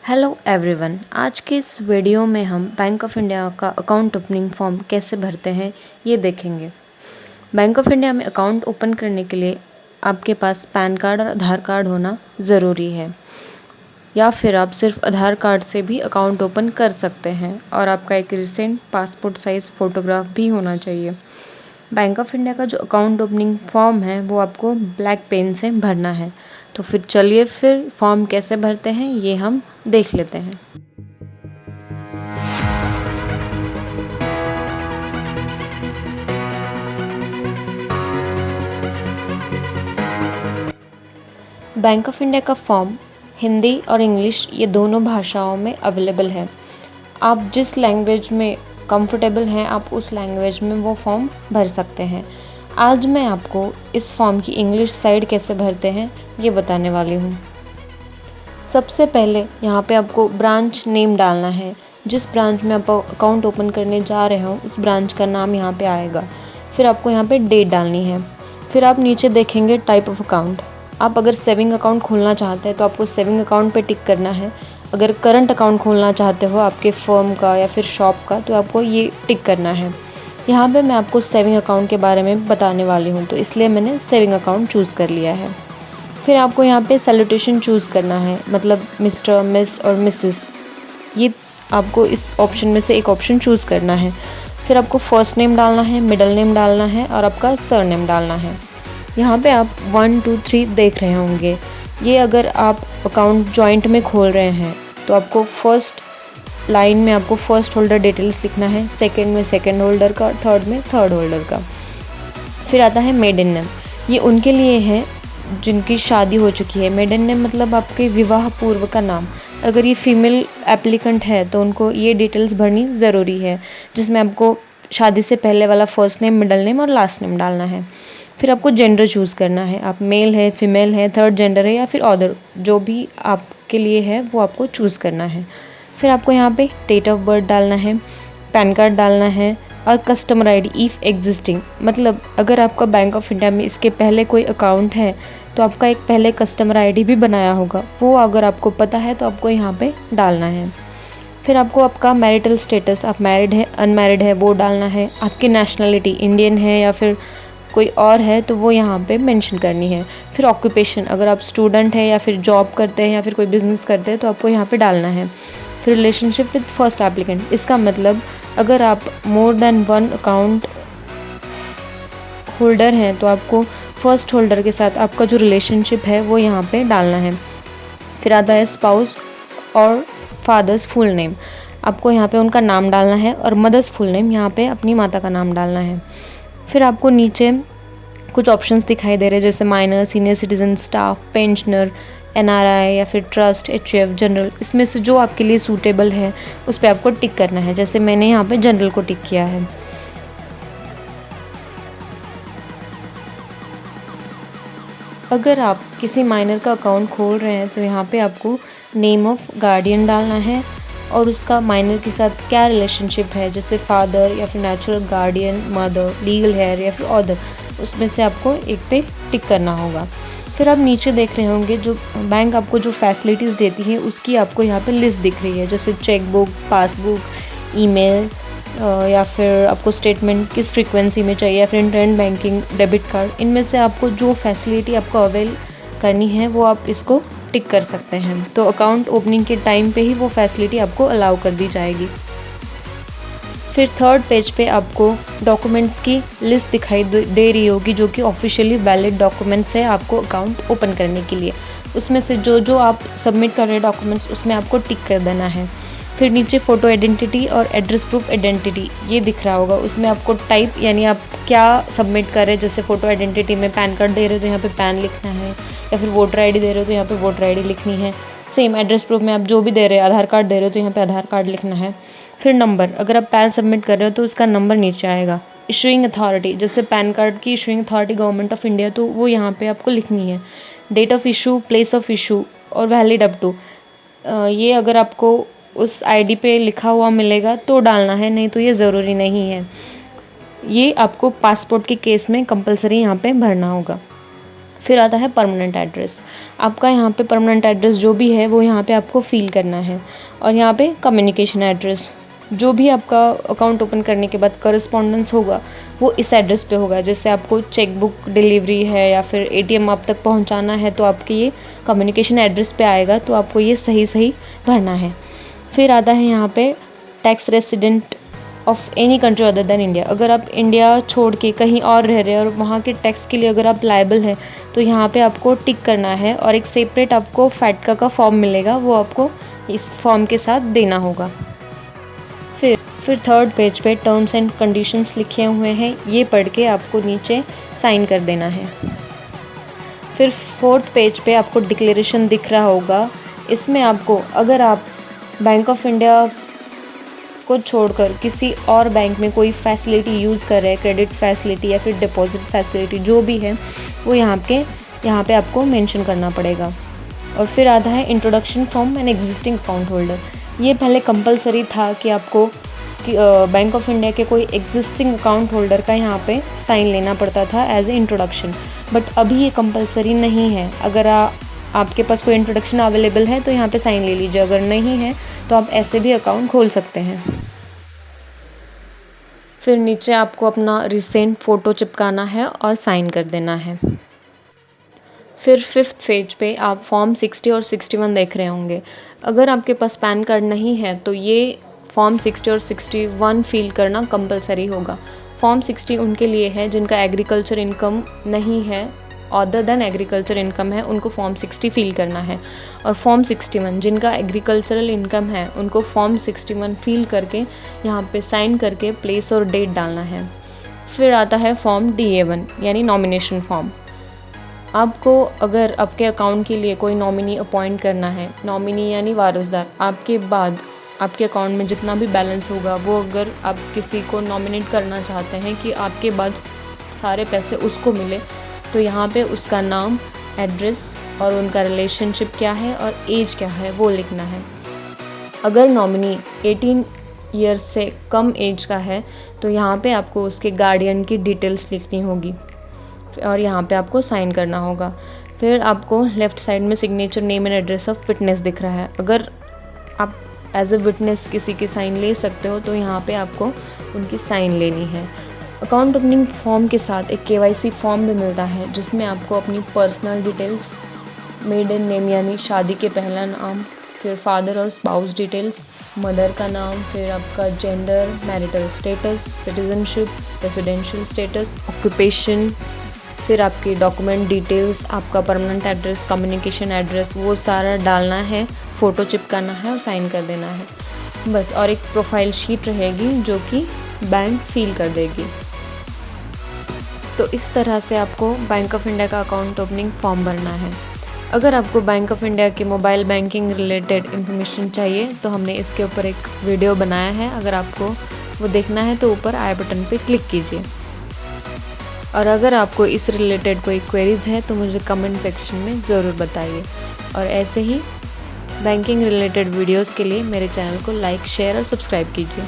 Hello everyone. आज के इस वीडियो में हम बैंक ऑफ इंडिया का अकाउंट ओपनिंग फॉर्म कैसे भरते हैं ये देखेंगे। बैंक ऑफ इंडिया में अकाउंट ओपन करने के लिए आपके पास पैन कार्ड और आधार कार्ड होना ज़रूरी है, या फिर आप सिर्फ आधार कार्ड से भी अकाउंट ओपन कर सकते हैं और आपका एक रिसेंट पासपोर्ट साइज़ फ़ोटोग्राफ भी होना चाहिए। बैंक ऑफ इंडिया का जो अकाउंट ओपनिंग फॉर्म है वो आपको ब्लैक पेन से भरना है। तो फिर चलिए फिर फॉर्म कैसे भरते हैं ये हम देख लेते हैं। बैंक ऑफ इंडिया का फॉर्म हिंदी और इंग्लिश ये दोनों भाषाओं में अवेलेबल है। आप जिस लैंग्वेज में कंफर्टेबल हैं आप उस लैंग्वेज में वो फॉर्म भर सकते हैं। आज मैं आपको इस फॉर्म की इंग्लिश साइड कैसे भरते हैं ये बताने वाली हूँ। सबसे पहले यहाँ पे आपको ब्रांच नेम डालना है। जिस ब्रांच में आप अकाउंट ओपन करने जा रहे हो उस ब्रांच का नाम यहाँ पे आएगा। फिर आपको यहाँ पे डेट डालनी है। फिर आप नीचे देखेंगे टाइप ऑफ अकाउंट। आप अगर सेविंग अकाउंट खोलना चाहते हैं तो आपको सेविंग अकाउंट पे टिक करना है। अगर करंट अकाउंट खोलना चाहते हो आपके फर्म का या फिर शॉप का तो आपको ये टिक करना है। यहाँ पे मैं आपको सेविंग अकाउंट के बारे में बताने वाली हूँ तो इसलिए मैंने सेविंग अकाउंट चूज़ कर लिया है। फिर आपको यहाँ पे सैल्यूटेशन चूज़ करना है, मतलब मिस्टर, मिस और मिसेस, ये आपको इस ऑप्शन में से एक ऑप्शन चूज़ करना है। फिर आपको फर्स्ट नेम डालना है, मिडिल नेम डालना है और आपका सरनेम डालना है। यहाँ पे आप 1 2 3 देख रहे होंगे। ये अगर आप अकाउंट जॉइंट में खोल रहे हैं तो आपको फर्स्ट लाइन में आपको फर्स्ट होल्डर डिटेल्स लिखना है, सेकंड में सेकंड होल्डर का और थर्ड में थर्ड होल्डर का। फिर आता है मेडन नेम। ये उनके लिए है जिनकी शादी हो चुकी है। मेडन नेम मतलब आपके विवाह पूर्व का नाम। अगर ये फीमेल एप्लीकेंट है तो उनको ये डिटेल्स भरनी ज़रूरी है, जिसमें आपको शादी से पहले वाला फर्स्ट नेम, मिडिल नेम और लास्ट नेम डालना है। फिर आपको जेंडर चूज़ करना है, आप मेल है, फीमेल है, थर्ड जेंडर है या फिर अदर, जो भी आपके लिए है वो आपको चूज़ करना है। फिर आपको यहाँ पे डेट ऑफ बर्थ डालना है, पैन कार्ड डालना है और कस्टमर आईडी इफ़ एग्जिस्टिंग, मतलब अगर आपका बैंक ऑफ इंडिया में इसके पहले कोई अकाउंट है तो आपका एक पहले कस्टमर आईडी भी बनाया होगा, वो अगर आपको पता है तो आपको यहाँ पे डालना है। फिर आपको आपका मैरिटल स्टेटस, आप मैरिड है अनमैरिड है वो डालना है। आपकी नेशनलिटी इंडियन है या फिर कोई और है तो वो यहाँ पे मेंशन करनी है। फिर ऑक्यूपेशन, अगर आप स्टूडेंट है या फिर जॉब करते हैं या फिर कोई बिजनेस करते हैं तो आपको यहाँ पे डालना है। फिर रिलेशनशिप विद फर्स्ट एप्लीकेंट, इसका मतलब अगर आप more than one account holder हैं तो आपको फर्स्ट होल्डर के साथ आपका जो रिलेशनशिप है वो यहाँ पे डालना है। फिर आता है स्पाउस और फादर्स फुल नेम, आपको यहाँ पे उनका नाम डालना है और मदर्स फुल नेम यहाँ पे अपनी माता का नाम डालना है। फिर आपको नीचे कुछ ऑप्शंस दिखाई दे रहे हैं जैसे minor, senior citizen, staff, pensioner, NRI या फिर ट्रस्ट, एचयूएफ, जनरल। इसमें से जो आपके लिए सूटेबल है उस पर आपको टिक करना है। जैसे मैंने यहाँ पे जनरल को टिक किया है। अगर आप किसी माइनर का अकाउंट खोल रहे हैं तो यहाँ पे आपको नेम ऑफ गार्डियन डालना है और उसका माइनर के साथ क्या रिलेशनशिप है, जैसे फादर या फिर natural guardian, mother, legal heir या फिर अदर, उसमें से आपको एक पे टिक करना होगा। फिर आप नीचे देख रहे होंगे जो बैंक आपको जो फैसिलिटीज़ देती है उसकी आपको यहाँ पे लिस्ट दिख रही है, जैसे चेकबुक, पासबुक, ईमेल या फिर आपको स्टेटमेंट किस फ्रीक्वेंसी में चाहिए या फिर इंटरनेट बैंकिंग, डेबिट कार्ड। इनमें से आपको जो फैसिलिटी आपको अवेल करनी है वो आप इसको टिक कर सकते हैं। तो अकाउंट ओपनिंग के टाइम पे ही वो फैसिलिटी आपको अलाउ कर दी जाएगी। फिर थर्ड पेज पे आपको डॉक्यूमेंट्स की लिस्ट दिखाई दे रही होगी जो कि ऑफिशियली वैलिड डॉक्यूमेंट्स है आपको अकाउंट ओपन करने के लिए। उसमें से जो जो आप सबमिट कर रहे हैं डॉक्यूमेंट्स उसमें आपको टिक कर देना है। फिर नीचे फ़ोटो आइडेंटिटी और एड्रेस प्रूफ आइडेंटिटी ये दिख रहा होगा, उसमें आपको टाइप यानी आप क्या सबमिट कर रहे हैं। जैसे फ़ोटो आइडेंटिटी में पैन कार्ड दे रहे हो तो यहाँ पे पैन लिखना है, या फिर वोटर आईडी दे रहे हो तो यहाँ पे वोटर आईडी लिखनी है। सेम एड्रेस प्रूफ में आप जो भी दे रहे हैं, आधार कार्ड दे रहे हो तो यहाँ पे आधार कार्ड लिखना है। फिर नंबर, अगर आप पैन सबमिट कर रहे हो तो उसका नंबर नीचे आएगा। इशूइंग अथॉरिटी, जैसे पैन कार्ड की issuing authority government of India तो वो यहाँ पे आपको लिखनी है। Date of issue, place of issue और वैलिड अप टू, ये अगर आपको उस आईडी पे लिखा हुआ मिलेगा तो डालना है, नहीं तो ये ज़रूरी नहीं है। ये आपको पासपोर्ट के केस में कंपलसरी यहाँ पे भरना होगा। फिर आता है परमानेंट एड्रेस। आपका यहाँ पे परमानेंट एड्रेस जो भी है वो यहाँ पे आपको फिल करना है। और यहाँ पे कम्युनिकेशन एड्रेस, जो भी आपका अकाउंट ओपन करने के बाद करस्पॉन्डेंस होगा वो इस एड्रेस पे होगा। जैसे आपको चेक बुक डिलीवरी है या फिर एटीएम आप तक पहुँचाना है तो आपके ये कम्युनिकेशन एड्रेस पे आएगा, तो आपको ये सही भरना है। फिर आता है यहाँ पे tax resident of any country other than India. अगर आप इंडिया छोड़ के कहीं और रह रहे हैं और वहाँ के टैक्स के लिए अगर आप लायबल हैं तो यहाँ पे आपको टिक करना है और एक सेपरेट आपको फैटका का फॉर्म मिलेगा, वो आपको इस फॉर्म के साथ देना होगा। फिर थर्ड पेज पे टर्म्स एंड कंडीशंस लिखे हुए हैं, ये पढ़ के आपको नीचे साइन कर देना है। फिर फोर्थ पेज पे आपको डिक्लेरेशन दिख रहा होगा। इसमें आपको, अगर आप बैंक ऑफ इंडिया को छोड़कर किसी और बैंक में कोई फैसिलिटी यूज़ कर रहे हैं, क्रेडिट फैसिलिटी या फिर डिपॉजिट फैसिलिटी जो भी है, वो यहाँ पे आपको मेंशन करना पड़ेगा। और फिर आता है introduction from an existing account holder. ये पहले कंपलसरी था कि आपको बैंक ऑफ इंडिया के कोई एग्जिस्टिंग अकाउंट होल्डर का यहाँ पे साइन लेना पड़ता था एज ए इंट्रोडक्शन, बट अभी ये कंपलसरी नहीं है। अगर आपके पास कोई इंट्रोडक्शन अवेलेबल है तो यहाँ पे साइन ले लीजिए, अगर नहीं है तो आप ऐसे भी अकाउंट खोल सकते हैं। फिर नीचे आपको अपना रिसेंट फ़ोटो चिपकाना है और साइन कर देना है। फिर फिफ्थ पेज पे आप फॉर्म 60 और 61 देख रहे होंगे। अगर आपके पास पैन कार्ड नहीं है तो ये फॉर्म 60 और 61 फिल करना कंपलसरी होगा। फॉर्म 60 उनके लिए है जिनका एग्रीकल्चर इनकम नहीं है, अदर देन एग्रीकल्चर इनकम है, उनको फॉर्म 60 फिल करना है। और फॉर्म 61 जिनका एग्रीकल्चरल इनकम है उनको फॉर्म 61 फिल करके यहाँ पे साइन करके प्लेस और डेट डालना है। फिर आता है फॉर्म DA1 यानी नॉमिनेशन फॉर्म। आपको अगर आपके अकाउंट के लिए कोई नॉमिनी अपॉइंट करना है, नॉमिनी यानी वारसदार, आपके बाद आपके अकाउंट में जितना भी बैलेंस होगा वो अगर आप किसी को नॉमिनेट करना चाहते हैं कि आपके बाद सारे पैसे उसको मिले, तो यहाँ पे उसका नाम, एड्रेस और उनका रिलेशनशिप क्या है और एज क्या है वो लिखना है। अगर नॉमिनी 18 ईयर्स से कम एज का है तो यहाँ पे आपको उसके गार्डियन की डिटेल्स लिखनी होगी और यहाँ पे आपको साइन करना होगा। फिर आपको लेफ़्ट साइड में signature, name and address of witness दिख रहा है। अगर आप एज ए विटनेस किसी की साइन ले सकते हो तो यहाँ पे आपको उनकी साइन लेनी है। अकाउंट ओपनिंग फॉर्म के साथ एक KYC फॉर्म भी मिलता है जिसमें आपको अपनी पर्सनल डिटेल्स, मेडन नेम यानी शादी के पहला नाम, फिर फादर और स्पाउस डिटेल्स, मदर का नाम, फिर आपका gender, marital status, citizenship, residential status, occupation, फिर आपकी डॉक्यूमेंट डिटेल्स, आपका परमानेंट एड्रेस, कम्युनिकेशन एड्रेस, वो सारा डालना है, फ़ोटो चिपकाना है और साइन कर देना है बस। और एक प्रोफाइल शीट रहेगी जो कि बैंक फिल कर देगी। तो इस तरह से आपको बैंक ऑफ इंडिया का अकाउंट ओपनिंग फॉर्म भरना है। अगर आपको बैंक ऑफ इंडिया के मोबाइल बैंकिंग रिलेटेड इन्फॉर्मेशन चाहिए तो हमने इसके ऊपर एक वीडियो बनाया है, अगर आपको वो देखना है तो ऊपर आई बटन पे क्लिक कीजिए। और अगर आपको इस रिलेटेड कोई क्वेरीज है तो मुझे कमेंट सेक्शन में ज़रूर बताइए। और ऐसे ही बैंकिंग रिलेटेड वीडियोस के लिए मेरे चैनल को लाइक, शेयर और सब्सक्राइब कीजिए।